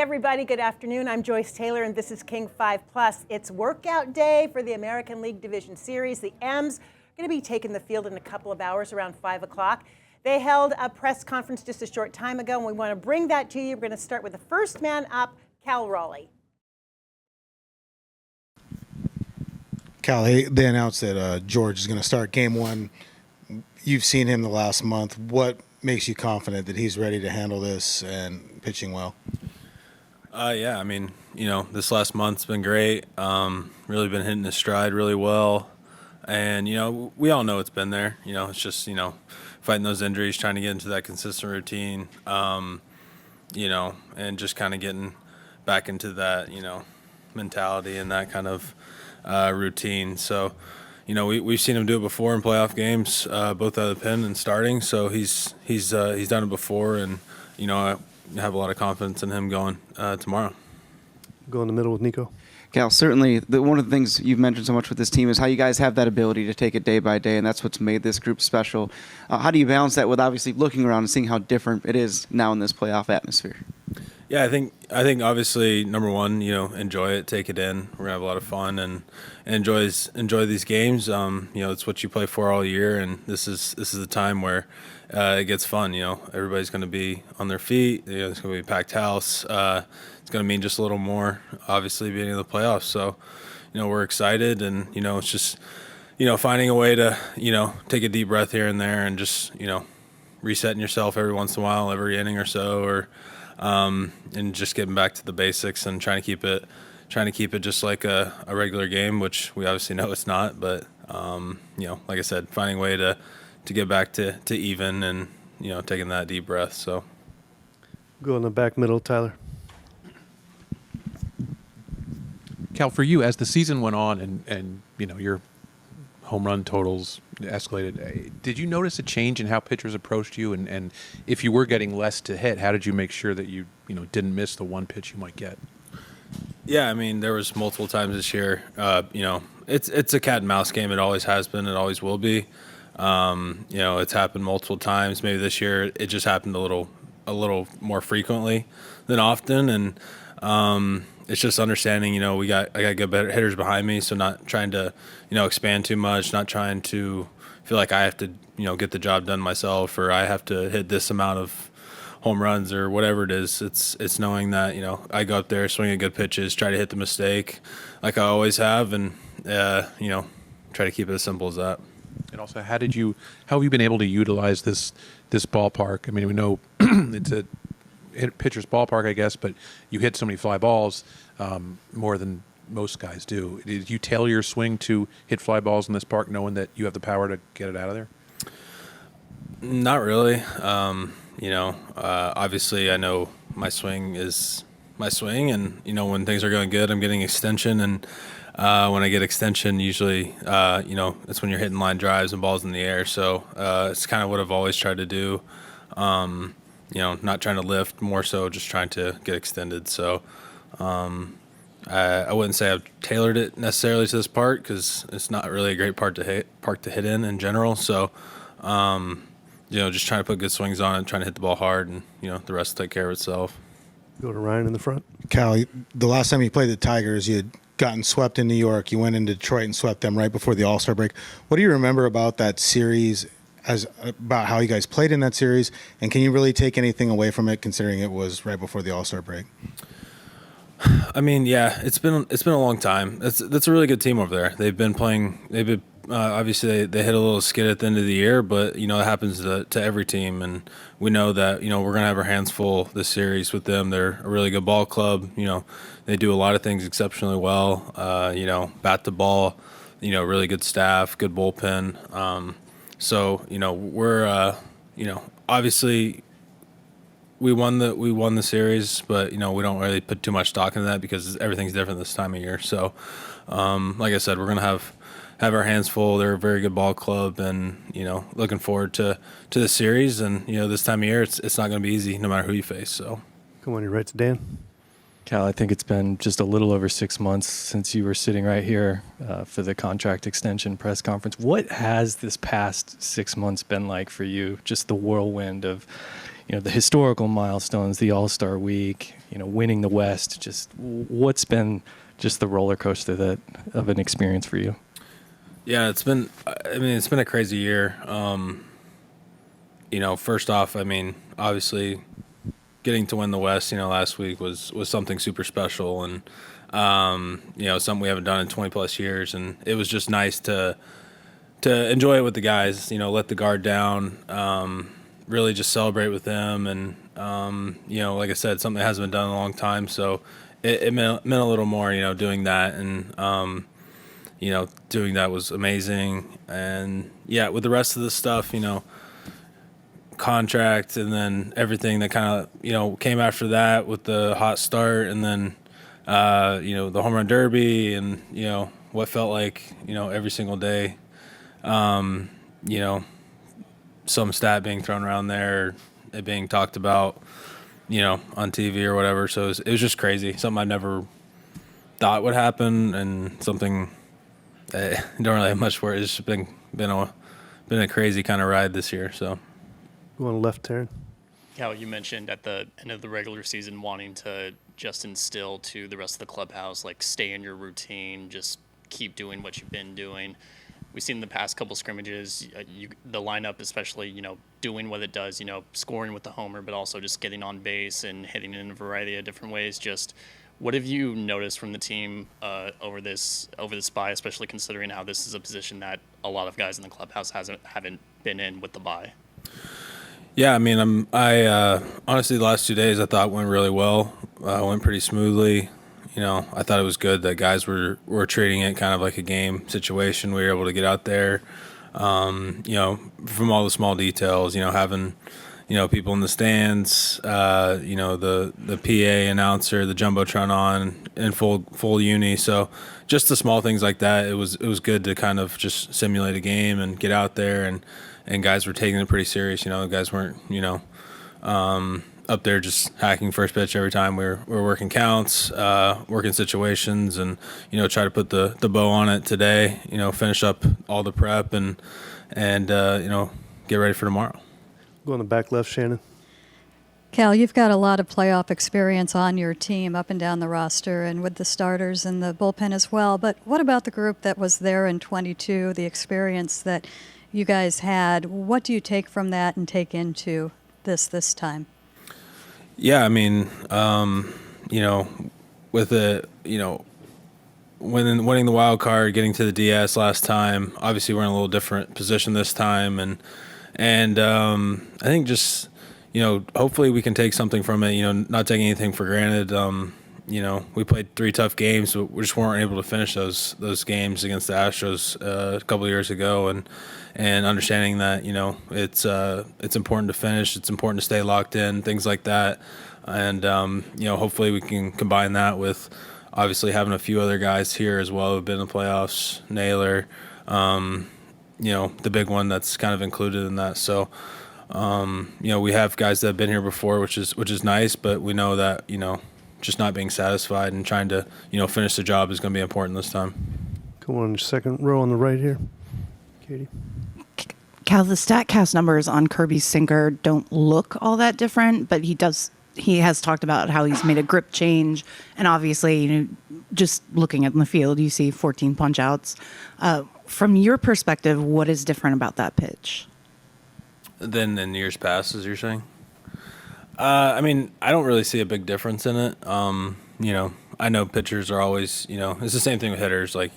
everybody, good afternoon. I'm Joyce Taylor and this is King 5 Plus. It's workout day for the American League Division Series. The M's are going to be taking the field in a couple of hours around 5 o'clock. They held a press conference just a short time ago and we want to bring that to you. We're going to start with the first man up, Cal Raleigh. Cal, they announced that George is going to start game one. You've seen him the last month. What makes you confident that he's ready to handle this and pitching well? Yeah, I mean, this last month's been great. Really been hitting his stride really well. And, we all know it's been there. It's just, fighting those injuries, trying to get into that consistent routine, and just kind of getting back into that, mentality and that kind of routine. So, we've seen him do it before in playoff games, both out of the pen and starting. So he's done it before, and I have a lot of confidence in him going tomorrow. Go in the middle with Nico. Cal, certainly one of the things you've mentioned so much with this team is how you guys have that ability to take it day by day, and that's what's made this group special. How do you balance that with obviously looking around and seeing how different it is now in this playoff atmosphere? Yeah, I think obviously number one, enjoy it, take it in. We're gonna have a lot of fun and enjoy these games. It's what you play for all year, and this is the time where it gets fun. Everybody's gonna be on their feet. It's gonna be a packed house. It's gonna mean just a little more, obviously, being in the playoffs. So, we're excited, and it's just finding a way to take a deep breath here and there, and just resetting yourself every once in a while, every inning or so, or and just getting back to the basics and trying to keep it just like a regular game, which we obviously know it's not. But like I said, finding a way to get back to even and taking that deep breath. So go in the back middle, Tyler. Cal, for you, as the season went on and your home run totals escalated, did you notice a change in how pitchers approached you? And if you were getting less to hit, how did you make sure that you didn't miss the one pitch you might get? Yeah, I mean, there was multiple times this year. It's a cat and mouse game. It always has been. It always will be. It's happened multiple times. Maybe this year it just happened a little more frequently than often. And it's just understanding, I got good hitters behind me, so not trying to, expand too much, not trying to feel like I have to, get the job done myself, or I have to hit this amount of home runs or whatever it is. It's knowing that, I go up there, swing at good pitches, try to hit the mistake like I always have, and, try to keep it as simple as that. And also, how have you been able to utilize this ballpark? I mean, we know it's a pitcher's ballpark, I guess, but you hit so many fly balls, more than most guys do. Did you tailor your swing to hit fly balls in this park, knowing that you have the power to get it out of there? Not really. Obviously I know my swing is my swing, and, when things are going good, I'm getting extension, and when I get extension, usually, it's when you're hitting line drives and balls in the air. So it's kind of what I've always tried to do. Not trying to lift, more so just trying to get extended. So I wouldn't say I've tailored it necessarily to this park, because it's not really a great park to hit in general. So, just trying to put good swings on it, trying to hit the ball hard, and, the rest will take care of itself. Go to Ryan in the front. Cal, the last time you played the Tigers, you had gotten swept in New York. You went into Detroit and swept them right before the All-Star break. What do you remember about that series, about how you guys played in that series, and can you really take anything away from it, considering it was right before the All-Star break? I mean, yeah, it's been a long time. That's a really good team over there. They've been obviously they hit a little skid at the end of the year, but it happens to every team, and we know that we're gonna have our hands full this series with them. They're a really good ball club. They do a lot of things exceptionally well. Bat the ball. Really good staff, good bullpen. So we're obviously we won the series, but we don't really put too much stock into that because everything's different this time of year. So like I said, we're gonna have our hands full. They're a very good ball club, and looking forward to the series. And this time of year, it's not gonna be easy no matter who you face. So come on, you're right to Dan. Cal, I think it's been just a little over 6 months since you were sitting right here for the contract extension press conference. What has this past 6 months been like for you? Just the whirlwind of, the historical milestones, the All-Star Week, winning the West. Just what's been just the roller coaster of an experience for you? Yeah, it's been a crazy year. First off, obviously getting to win the West, last week was something super special, and something we haven't done in 20 plus years, and it was just nice to enjoy it with the guys, let the guard down, really just celebrate with them, and like I said, something that hasn't been done in a long time, so it meant a little more, doing that, and doing that was amazing. And yeah, with the rest of the stuff, contract, and then everything that kind of, came after that with the hot start, and then, the home run derby, and, what felt like, every single day, some stat being thrown around there, it being talked about, on TV or whatever. So it was just crazy. Something I never thought would happen, and something I don't really have much for it. It's just been a crazy kind of ride this year. So Going left, Taryn. Cal, you mentioned at the end of the regular season wanting to just instill to the rest of the clubhouse, like, stay in your routine, just keep doing what you've been doing. We've seen the past couple scrimmages, the lineup especially, doing what it does, scoring with the homer, but also just getting on base and hitting in a variety of different ways. Just what have you noticed from the team over this bye, especially considering how this is a position that a lot of guys in the clubhouse haven't been in with the bye? Yeah, I honestly, the last 2 days I thought went really well. Went pretty smoothly. I thought it was good that guys were treating it kind of like a game situation. We were able to get out there, from all the small details, having, people in the stands, the PA announcer, the Jumbotron on in full uni. So just the small things like that, it was good to kind of just simulate a game and get out there, and guys were taking it pretty serious. Guys weren't, up there just hacking first pitch every time. We're working counts, working situations, and try to put the bow on it today. Finish up all the prep and get ready for tomorrow. Go on the back left, Shannon. Cal, you've got a lot of playoff experience on your team up and down the roster and with the starters and the bullpen as well. But what about the group that was there in 22, the experience that you guys had? What do you take from that and take into this time? Yeah, with the, winning the wild card, getting to the DS last time, obviously we're in a little different position this time, and I think just, hopefully we can take something from it, not taking anything for granted. We played 3 tough games, but we just weren't able to finish those games against the Astros a couple of years ago, and understanding that, it's important to finish, it's important to stay locked in, things like that. And, hopefully we can combine that with obviously having a few other guys here as well who've been in the playoffs, Naylor, the big one that's kind of included in that. So, we have guys that have been here before, which is nice, but we know that, just not being satisfied and trying to, finish the job is going to be important this time. Go on your second row on the right here, Katie. Cal, the StatCast numbers on Kirby's sinker don't look all that different, but he has talked about how he's made a grip change, and obviously, just looking at the field, you see 14 punch outs. From your perspective, what is different about that pitch than in years past, as you're saying? I don't really see a big difference in it. I know pitchers are always, it's the same thing with hitters. Like,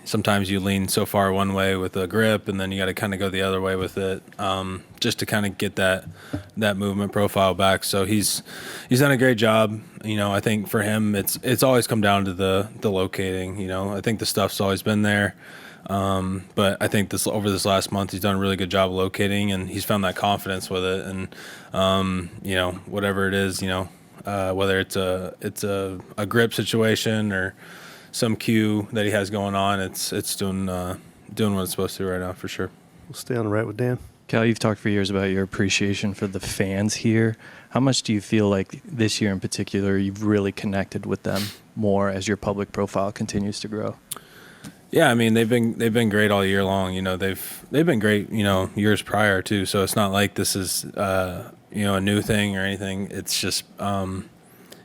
sometimes you lean so far one way with a grip, and then you got to kind of go the other way with it, just to kind of get that movement profile back. So he's done a great job. I think for him, it's always come down to the locating. I think the stuff's always been there, but I think over this last month, he's done a really good job locating, and he's found that confidence with it. And whatever it is, whether it's a grip situation or some cue that he has going on, it's doing what it's supposed to right now, for sure. We'll stay on the right with Dan. Cal, you've talked for years about your appreciation for the fans here. How much do you feel like this year in particular you've really connected with them more as your public profile continues to grow? Yeah, they've been great all year long. They've been great, years prior too. So it's not like this is a new thing or anything. It's just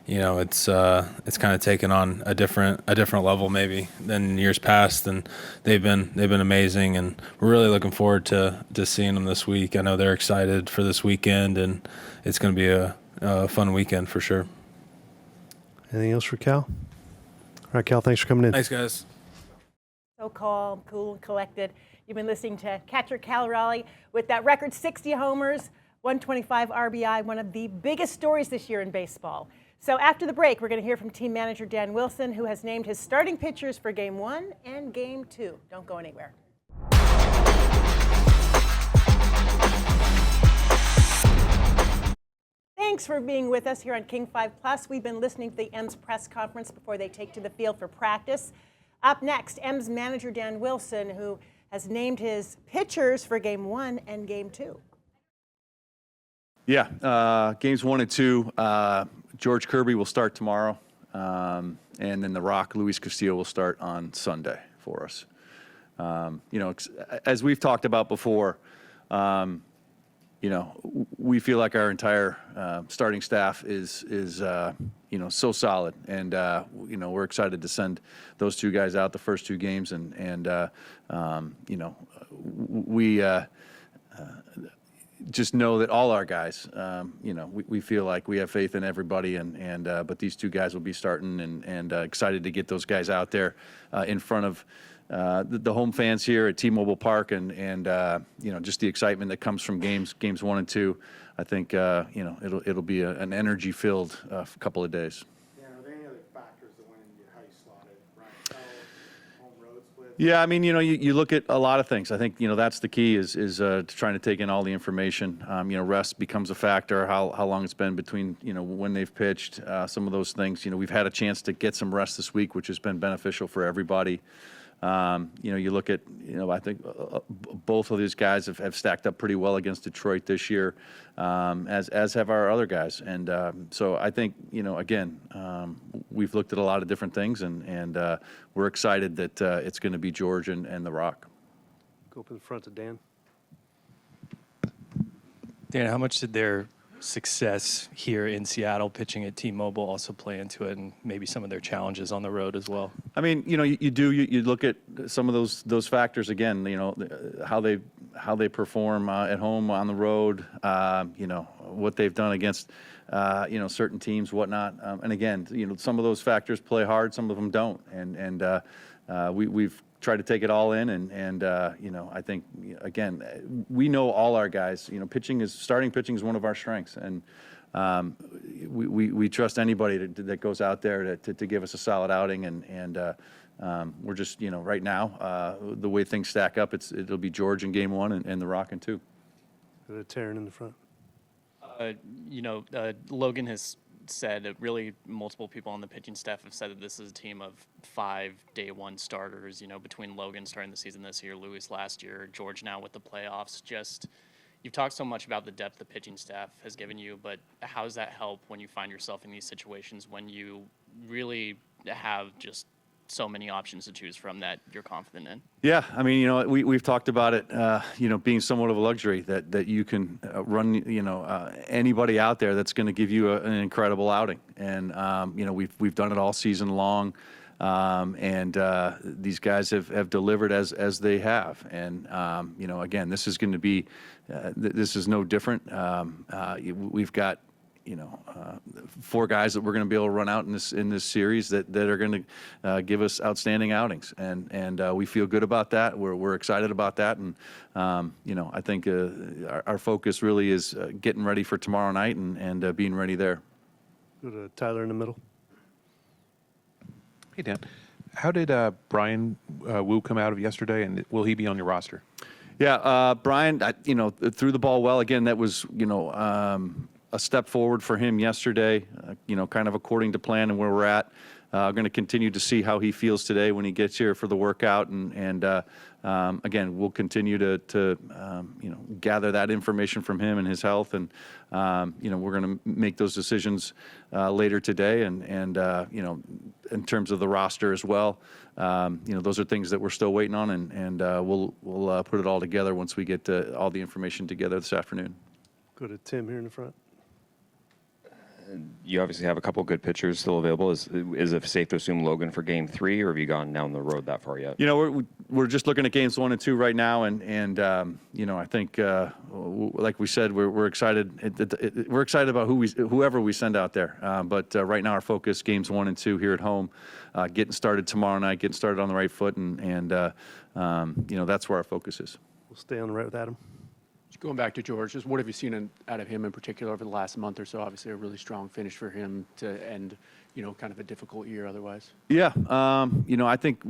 it's kind of taken on a different level maybe than years past, and they've been amazing, and we're really looking forward to seeing them this week. I know they're excited for this weekend, and it's going to be a fun weekend for sure. Anything else for Cal? All right, Cal, thanks for coming in. Thanks, guys. So calm, cool, and collected. You've been listening to catcher Cal Raleigh with that record 60 homers, 125 RBI, one of the biggest stories this year in baseball. So after the break, we're going to hear from team manager Dan Wilson, who has named his starting pitchers for Game 1 and Game 2. Don't go anywhere. Thanks for being with us here on King 5 Plus. We've been listening to the M's press conference before they take to the field for practice. Up next, M's manager Dan Wilson, who has named his pitchers for Game 1 and Game 2. Yeah, Games 1 and 2, George Kirby will start tomorrow, and then the Rock, Luis Castillo, will start on Sunday for us. As we've talked about before, we feel like our entire starting staff is so solid, and we're excited to send those two guys out the first two games, and we just know that all our guys, we feel like we have faith in everybody, but these two guys will be starting, and excited to get those guys out there in front of the home fans here at T-Mobile Park, and just the excitement that comes from games 1 and 2. I think it'll be an energy-filled couple of days. Yeah, are there any other factors that went into how you slotted Ryan home road split? Yeah, I mean, you look at a lot of things. I think that's the key is trying to take in all the information. Rest becomes a factor. How long it's been between when they've pitched. Some of those things. We've had a chance to get some rest this week, which has been beneficial for everybody. You look at, I think both of these guys have stacked up pretty well against Detroit this year, as have our other guys. And so I think, again, we've looked at a lot of different things, and we're excited that it's going to be George and the Rock. Go up in front to Dan. Dan, how much did their success here in Seattle pitching at T-Mobile also play into it, and maybe some of their challenges on the road as well? I mean, you look at some of those factors again, how they perform at home, on the road, what they've done against certain teams, whatnot. And again, some of those factors play hard, some of them don't. And we've tried to take it all in, and I think again, we know all our guys. Starting pitching is one of our strengths, and we trust anybody that goes out there to give us a solid outing, and we're just right now the way things stack up, it'll be George in Game 1 and the Rock in 2. Taryn in the front. Logan has said, really multiple people on the pitching staff have said that this is a team of 5 day one starters, between Logan starting the season this year, Luis last year, George now with the playoffs. You've talked so much about the depth the pitching staff has given you, but how does that help when you find yourself in these situations when you really have just so many options to choose from that you're confident in? Yeah, I mean, we've talked about it, being somewhat of a luxury that you can run, anybody out there that's going to give you an incredible outing, and we've done it all season long, and these guys have delivered as they have, and again, this is going to be, this is no different. We've got 4 guys that we're going to be able to run out in this series that are going to give us outstanding outings, and we feel good about that. We're excited about that, and I think our focus really is getting ready for tomorrow night and being ready there. Go to Tyler in the middle. Hey, Dan. How did Brian Wu come out of yesterday, and will he be on your roster? Yeah, Brian, threw the ball well. Again, that was, a step forward for him yesterday, kind of according to plan and where we're at. Going to continue to see how he feels today when he gets here for the workout, and again, we'll continue to gather that information from him and his health, and we're going to make those decisions later today, and in terms of the roster as well, those are things that we're still waiting on, and we'll put it all together once we get all the information together this afternoon. Go to Tim here in the front. You obviously have a couple good pitchers still available. Is it safe to assume Logan for Game 3, or have you gone down the road that far yet? You know, we're just looking at games 1 and 2 right now, and you know, I think like we said, we're excited. We're excited about whoever we send out there. But right now, our focus games 1 and 2 here at home, getting started tomorrow night, getting started on the right foot, and you know, that's where our focus is. We'll stay on the right with Adam. Going back to George, just what have you seen out of him in particular over the last month or so? Obviously, a really strong finish for him to end, you know, kind of a difficult year otherwise. Yeah, you know, I think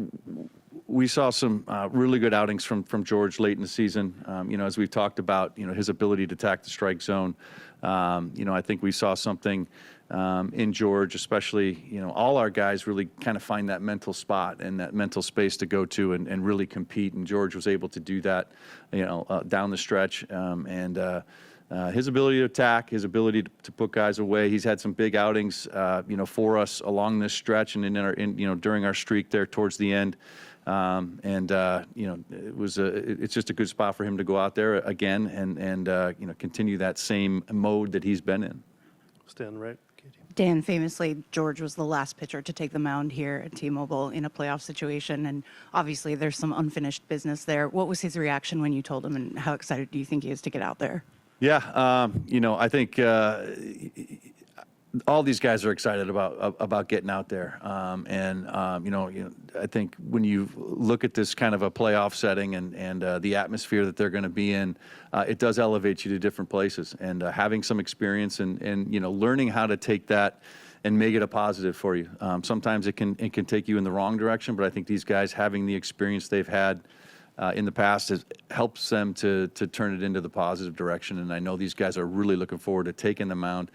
we saw some really good outings from George late in the season. You know, as we've talked about, you know, his ability to attack the strike zone. You know, I think we saw something in George, especially, you know, all our guys really kind of find that mental spot and that mental space to go to and really compete. And George was able to do that, you know, down the stretch. His ability to attack, his ability to put guys away. He's had some big outings, you know, for us along this stretch and you know, during our streak there towards the end. You know, it's just a good spot for him to go out there again and you know, continue that same mode that he's been in. Stay on the right. Katie. Dan, famously, George was the last pitcher to take the mound here at T-Mobile in a playoff situation, and obviously there's some unfinished business there. What was his reaction when you told him, and how excited do you think he is to get out there? Yeah, you know, I think all these guys are excited about getting out there, you know, I think when you look at this kind of a playoff setting and the atmosphere that they're going to be in, it does elevate you to different places. And having some experience and you know, learning how to take that and make it a positive for you. Sometimes it can take you in the wrong direction, but I think these guys, having the experience they've had in the past, helps them to turn it into the positive direction. And I know these guys are really looking forward to taking the mound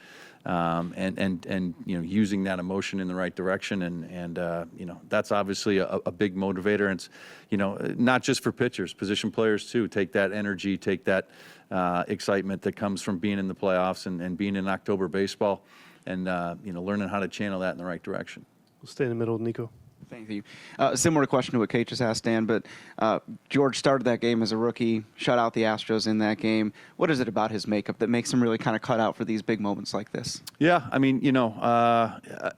and you know, using that emotion in the right direction. And you know, that's obviously a big motivator. And it's, you know, not just for pitchers, position players too. Take that energy, take that excitement that comes from being in the playoffs and being in October baseball, and you know, learning how to channel that in the right direction. We'll stay in the middle, Nico. Thank you. Similar question to what Kate just asked, Dan, but George started that game as a rookie, shut out the Astros in that game. What is it about his makeup that makes him really kind of cut out for these big moments like this? Yeah, I mean, you know,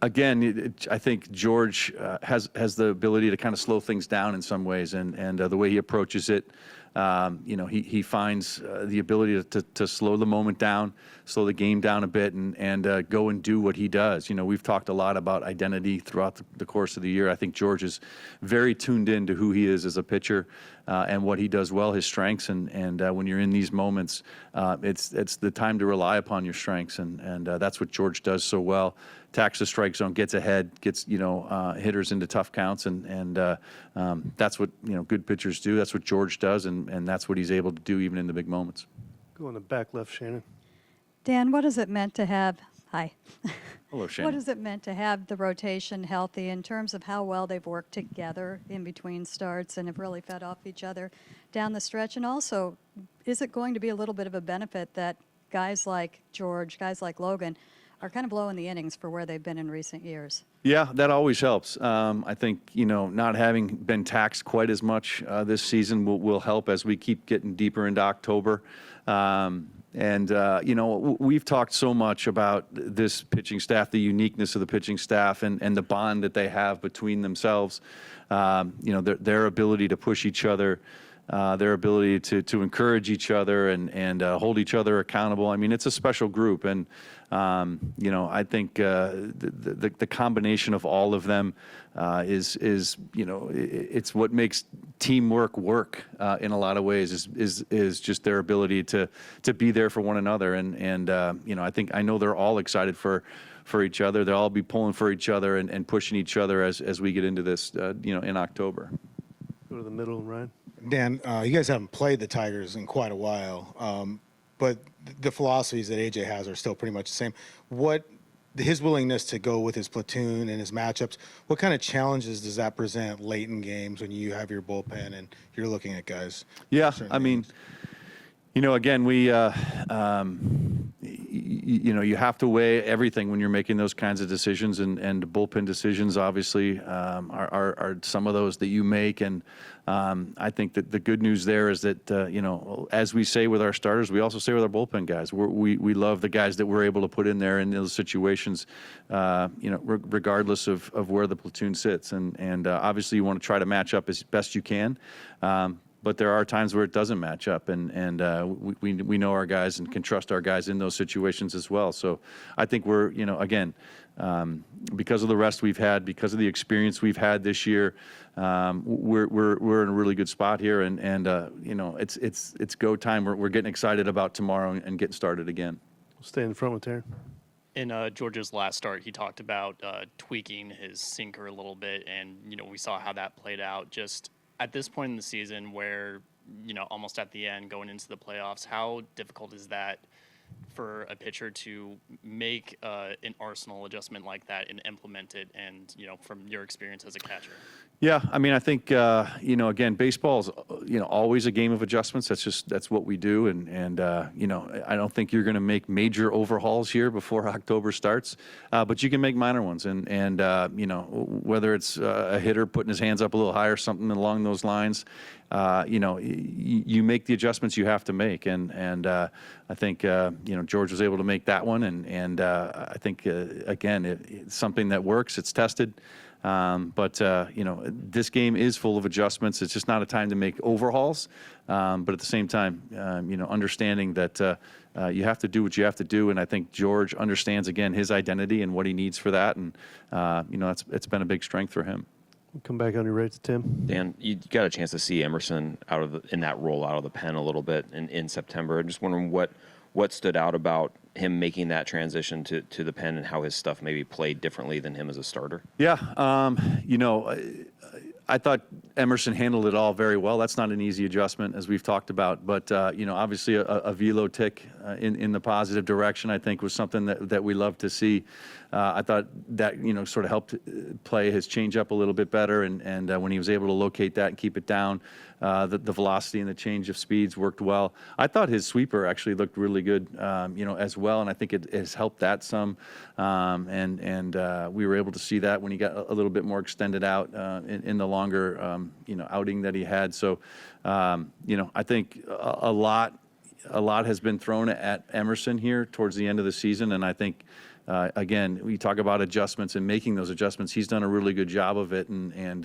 again, I think George has the ability to kind of slow things down in some ways, and the way he approaches it, you know, he finds the ability to slow the moment down, slow the game down a bit, and go and do what he does. You know, we've talked a lot about identity throughout the course of the year. I think George is very tuned in to who he is as a pitcher and what he does well, his strengths. And when you're in these moments, it's the time to rely upon your strengths, and that's what George does so well. Attacks the strike zone, gets ahead, gets, you know, hitters into tough counts, and that's what, you know, good pitchers do. That's what George does, and that's what he's able to do even in the big moments. Go in the back left, Shannon. Dan, what has it meant to have, hi. Hello, Shannon. What has it meant to have the rotation healthy in terms of how well they've worked together in between starts and have really fed off each other down the stretch? And also, is it going to be a little bit of a benefit that guys like George, guys like Logan, are kind of blowing the innings for where they've been in recent years? Yeah, that always helps. I think, you know, not having been taxed quite as much this season will help as we keep getting deeper into October. You know, we've talked so much about this pitching staff, the uniqueness of the pitching staff, and the bond that they have between themselves. You know, their ability to push each other, their ability to encourage each other and hold each other accountable. I mean, it's a special group, and you know, I think the combination of all of them is you know, it's what makes teamwork work in a lot of ways. Is just their ability to be there for one another, and you know, I know they're all excited for each other. They'll all be pulling for each other and pushing each other as we get into this you know, in October. Go to the middle, Ryan. Dan, you guys haven't played the Tigers in quite a while, but the philosophies that AJ has are still pretty much the same. What his willingness to go with his platoon and his matchups, what kind of challenges does that present late in games when you have your bullpen and you're looking at guys? Yeah, I mean, you know, again, we, you have to weigh everything when you're making those kinds of decisions, and bullpen decisions obviously are some of those that you make. And I think that the good news there is that as we say with our starters, we also say with our bullpen guys, we love the guys that we're able to put in there in those situations, regardless of where the platoon sits. And obviously you want to try to match up as best you can. But there are times where it doesn't match up, and we know our guys and can trust our guys in those situations as well. So I think we're, again, because of the rest we've had, because of the experience we've had this year, we're in a really good spot here, and it's go time. We're getting excited about tomorrow and getting started again. We'll stay in the front with Taryn. In George's last start, he talked about tweaking his sinker a little bit, and we saw how that played out. Just at this point in the season, where almost at the end, going into the playoffs, how difficult is that for a pitcher to make an arsenal adjustment like that and implement it? And from your experience as a catcher. Yeah, I mean, I think again, baseball is always a game of adjustments. That's what we do, and I don't think you're going to make major overhauls here before October starts, but you can make minor ones, and whether it's a hitter putting his hands up a little higher, something along those lines, you make the adjustments you have to make, and I think George was able to make that one, and I think again, it's something that works. It's tested. But this game is full of adjustments. It's just not a time to make overhauls. But at the same time, understanding that you have to do what you have to do. And I think George understands, again, his identity and what he needs for that. And, it's been a big strength for him. We'll come back on your right to Tim. Dan, you got a chance to see Emerson in that role out of the pen a little bit in September. I'm just wondering what stood out about him making that transition to the pen and how his stuff maybe played differently than him as a starter? Yeah, I thought Emerson handled it all very well. That's not an easy adjustment, as we've talked about. But, obviously a velo tick in the positive direction, I think, was something that we love to see. I thought that, sort of helped play his changeup a little bit better. And when he was able to locate that and keep it down, the velocity and the change of speeds worked well. I thought his sweeper actually looked really good, as well. And I think it has helped that some. And we were able to see that when he got a little bit more extended out in the longer, outing that he had. So, I think a lot has been thrown at Emerson here towards the end of the season. And I think, again, we talk about adjustments and making those adjustments. He's done a really good job of it, and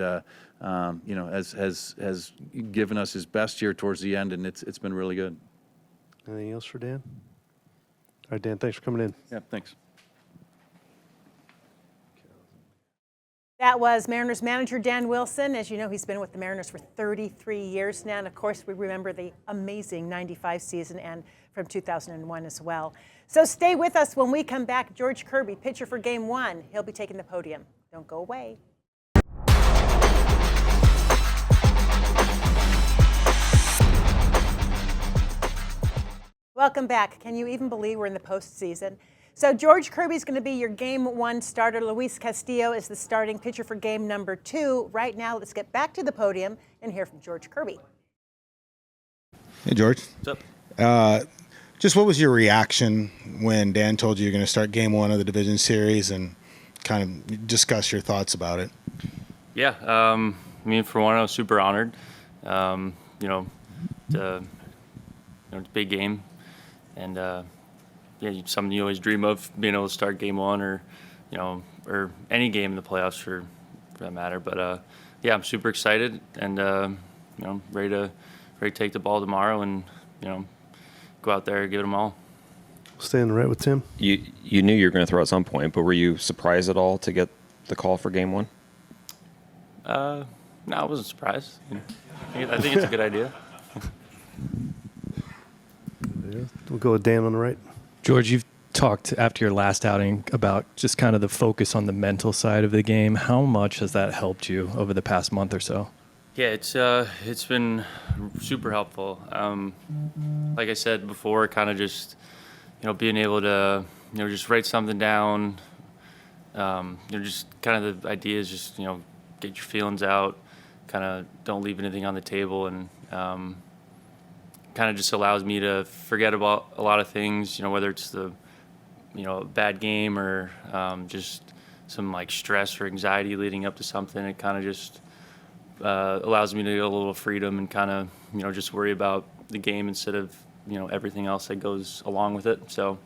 has given us his best here towards the end, and it's been really good. Anything else for Dan? All right, Dan, thanks for coming in. Yeah, thanks. That was Mariners manager Dan Wilson. As you know, he's been with the Mariners for 33 years now. And of course, we remember the amazing 95 season and from 2001 as well. So stay with us when we come back. George Kirby, pitcher for Game 1. He'll be taking the podium. Don't go away. Welcome back. Can you even believe we're in the postseason? So George Kirby is going to be your Game 1 starter. Luis Castillo is the starting pitcher for Game number 2. Right now, let's get back to the podium and hear from George Kirby. Hey, George. What's up? Just what was your reaction when Dan told you you're going to start Game 1 of the division series, and kind of discuss your thoughts about it? Yeah, for one, I was super honored. It's a big game, and something you always dream of, being able to start Game 1 or any game in the playoffs for that matter. But I'm super excited and ready to take the ball tomorrow and go out there and give it them all. Stay in the right with Tim. You knew you were going to throw at some point, but were you surprised at all to get the call for Game 1? No, I wasn't surprised. I think it's a good idea. We'll go with Dan on the right. George, you've talked after your last outing about just kind of the focus on the mental side of the game. How much has that helped you over the past month or so? Yeah, it's been super helpful. Like I said before, kind of just being able to just write something down. Just kind of the idea is just get your feelings out. Kind of don't leave anything on the table, and kind of just allows me to forget about a lot of things. Whether it's the a bad game or just some like stress or anxiety leading up to something, it kind of just allows me to get a little freedom and kind of, just worry about the game instead of, everything else that goes along with it. So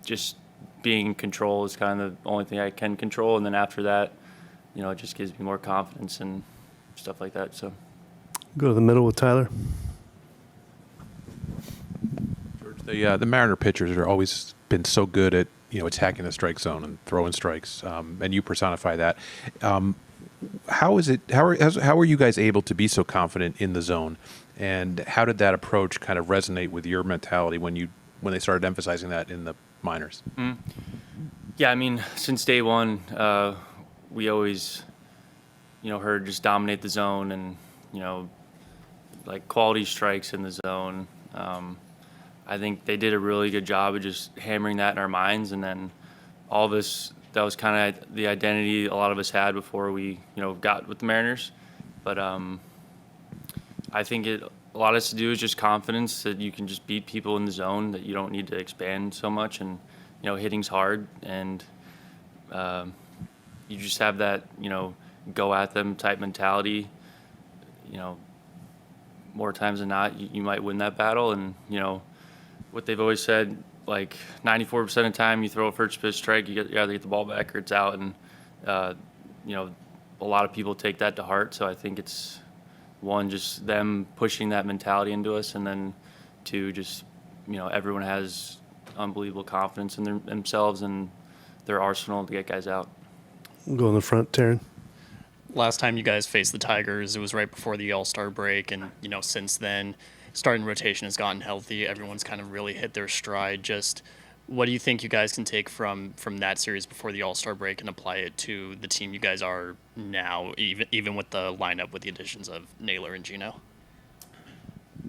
just being in control is kind of the only thing I can control. And then after that, it just gives me more confidence and stuff like that. So Go to the middle with Tyler. The Mariner pitchers are always been so good at attacking the strike zone and throwing strikes, and you personify that. How are you guys able to be so confident in the zone, and how did that approach kind of resonate with your mentality when they started emphasizing that in the minors? Yeah, I mean, since day one, we always heard just dominate the zone and like quality strikes in the zone. I think they did a really good job of just hammering that in our minds, and then all of us, that was kind of the identity a lot of us had before we got with the Mariners. But I think a lot has to do is just confidence that you can just beat people in the zone, that you don't need to expand so much, and hitting's hard, and you just have that go at them type mentality. More times than not, you might win that battle. And what they've always said, like 94% of the time you throw a first pitch strike, you either get the ball back or it's out. And a lot of people take that to heart. So I think it's one, just them pushing that mentality into us, and then two, just everyone has unbelievable confidence in themselves and their arsenal to get guys out. We'll go in the front, Taryn. Last time you guys faced the Tigers, it was right before the All-Star break, and since then, starting rotation has gotten healthy. Everyone's kind of really hit their stride. Just what do you think you guys can take from that series before the All-Star break and apply it to the team you guys are now, even with the lineup with the additions of Naylor and Gino?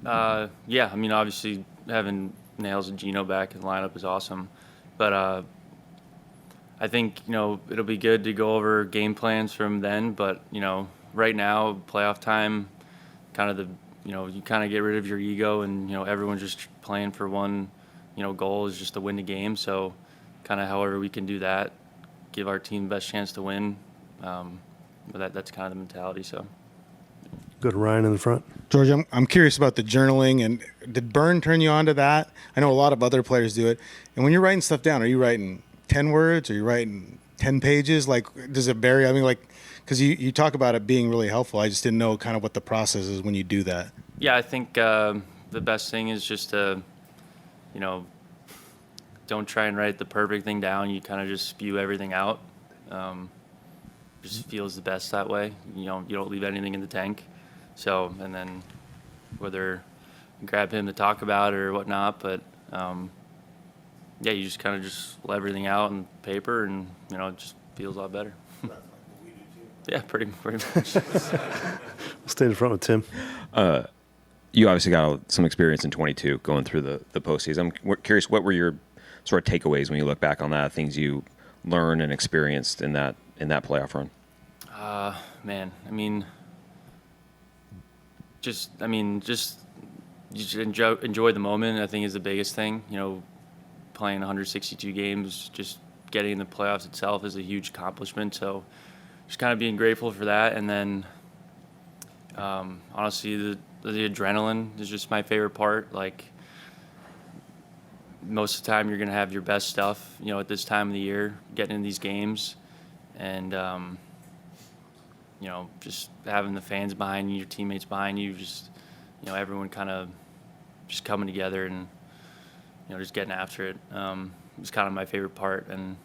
Yeah, I mean, obviously having Nails and Gino back in the lineup is awesome, but I think it'll be good to go over game plans from then. But right now, playoff time, kind of you kind of get rid of your ego, and everyone's just playing for one goal is just to win the game. So kind of however we can do that, give our team the best chance to win. But that's kind of the mentality. So Go to Ryan in the front. George, I'm curious about the journaling, and did Byrne turn you on to that? I know a lot of other players do it. And when you're writing stuff down, are you writing 10 words? Are you writing 10 pages? Like, does it vary? I mean, like, because you talk about it being really helpful. I just didn't know kind of what the process is when you do that. yeah, I think the best thing is just to don't try and write the perfect thing down. You kind of just spew everything out. Just feels the best that way. You don't leave anything in the tank. So, and then whether you grab him to talk about it or whatnot, but yeah, you just kind of just let everything out on paper, and it just feels a lot better. Yeah, pretty much. We'll stay in front with Tim. You obviously got some experience in 22 going through the postseason. I'm curious, what were your sort of takeaways when you look back on that, things you learned and experienced in that playoff run? Man, just you should enjoy the moment, I think, is the biggest thing. Playing 162 games, just getting in the playoffs itself is a huge accomplishment. So just kind of being grateful for that. And then honestly, the adrenaline is just my favorite part. Like, most of the time you're going to have your best stuff, at this time of the year, getting in these games. And, just having the fans behind you, your teammates behind you, just, everyone kind of just coming together and, just getting after it. It's kind of my favorite part. And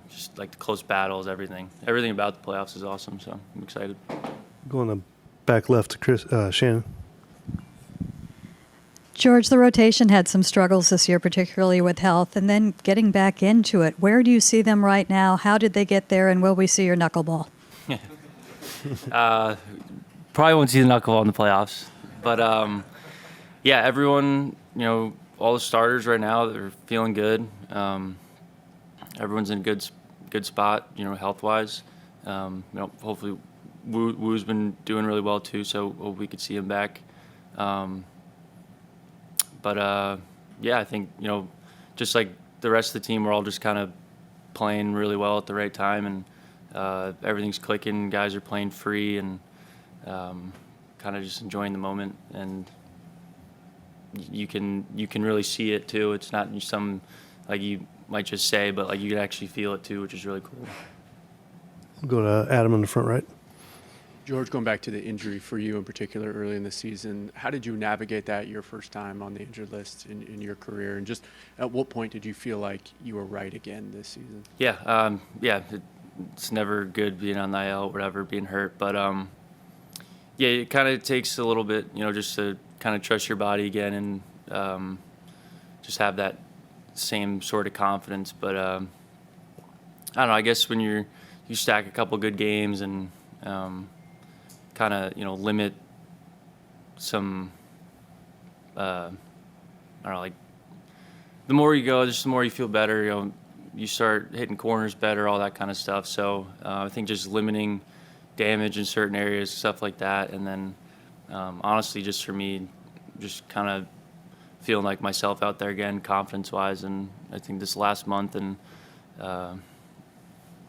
just like the close battles, everything about the playoffs is awesome. So I'm excited. Going the back left to Shannon. George, the rotation had some struggles this year, particularly with health, and then getting back into it. Where do you see them right now? How did they get there, and will we see your knuckleball? Probably won't see the knuckleball in the playoffs. But, yeah, everyone, all the starters right now, they're feeling good. Everyone's in a good spot, health-wise. Hopefully Woo's been doing really well too, so hope we could see him back. But yeah, I think, just like the rest of the team, we're all just kind of playing really well at the right time, and everything's clicking. Guys are playing free and kind of just enjoying the moment. And you can really see it too. It's not some like you might just say, but like you can actually feel it too, which is really cool. We'll go to Adam in the front right. George, going back to the injury for you in particular early in the season, how did you navigate that your first time on the injured list in your career? And just at what point did you feel like you were right again this season? Yeah, it's never good being on the IL, whatever, being hurt. But, yeah, it kind of takes a little bit, just to kind of trust your body again and just have that same sort of confidence. But, I don't know, I guess when you stack a couple good games and kind of, limit some, I don't know, like the more you go, just the more you feel better, you start hitting corners better, all that kind of stuff. So I think just limiting damage in certain areas, stuff like that. And then honestly, just for me, just kind of feeling like myself out there again, confidence-wise. And I think this last month and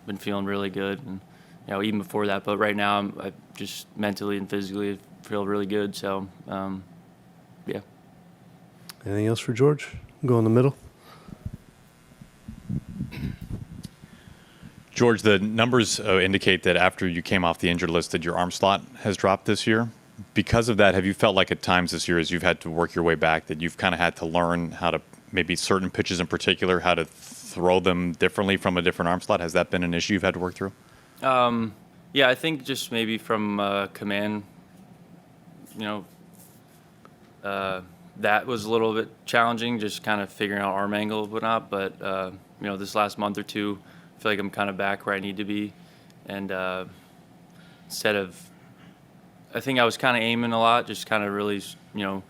been feeling really good. And, even before that, but right now I just mentally and physically feel really good. So, yeah. Anything else for George? Go in the middle. George, the numbers indicate that after you came off the injured list that your arm slot has dropped this year. Because of that, have you felt like at times this year as you've had to work your way back that you've kind of had to learn how to, maybe certain pitches in particular, how to throw them differently from a different arm slot? Has that been an issue you've had to work through? Yeah, I think just maybe from command, that was a little bit challenging, just kind of figuring out arm angle and whatnot. But, this last month or two, I feel like I'm kind of back where I need to be. And instead of, I think I was kind of aiming a lot, just kind of really, so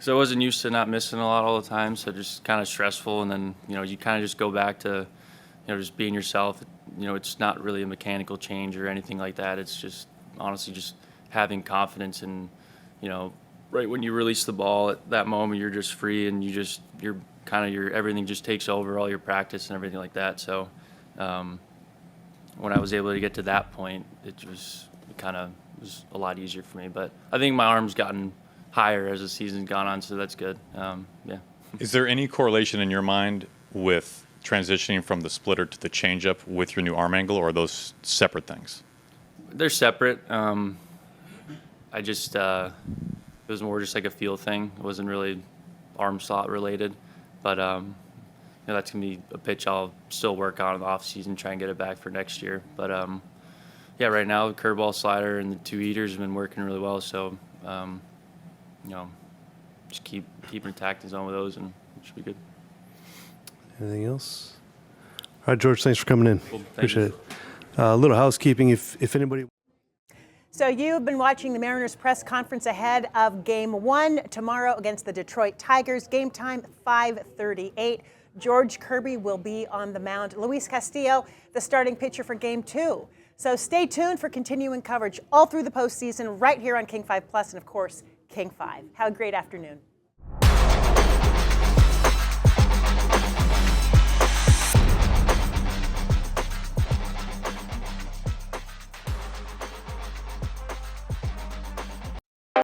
I wasn't used to not missing a lot all the time. So just kind of stressful. And then, you kind of just go back to, just being yourself. It's not really a mechanical change or anything like that. It's just honestly just having confidence and, right when you release the ball at that moment, you're just free and everything just takes over, all your practice and everything like that. So when I was able to get to that point, it was a lot easier for me. But I think my arm's gotten higher as the season's gone on, so that's good. Yeah. Is there any correlation in your mind with transitioning from the splitter to the changeup with your new arm angle, or are those separate things? They're separate. I just it was more just like a feel thing. It wasn't really arm slot related, but that's gonna be a pitch I'll still work on in the off season, try and get it back for next year. But yeah, right now the curveball, slider, and the two eaters have been working really well. So just keep attacking zone with those, and it should be good. Anything else? All right, George, thanks for coming in. Cool. Appreciate it. A little housekeeping. If anybody... So you've been watching the Mariners press conference ahead of Game 1 tomorrow against the Detroit Tigers. Game time 5:38. George Kirby will be on the mound. Luis Castillo, the starting pitcher for Game 2. So stay tuned for continuing coverage all through the postseason right here on King 5 Plus and, of course, King 5. Have a great afternoon.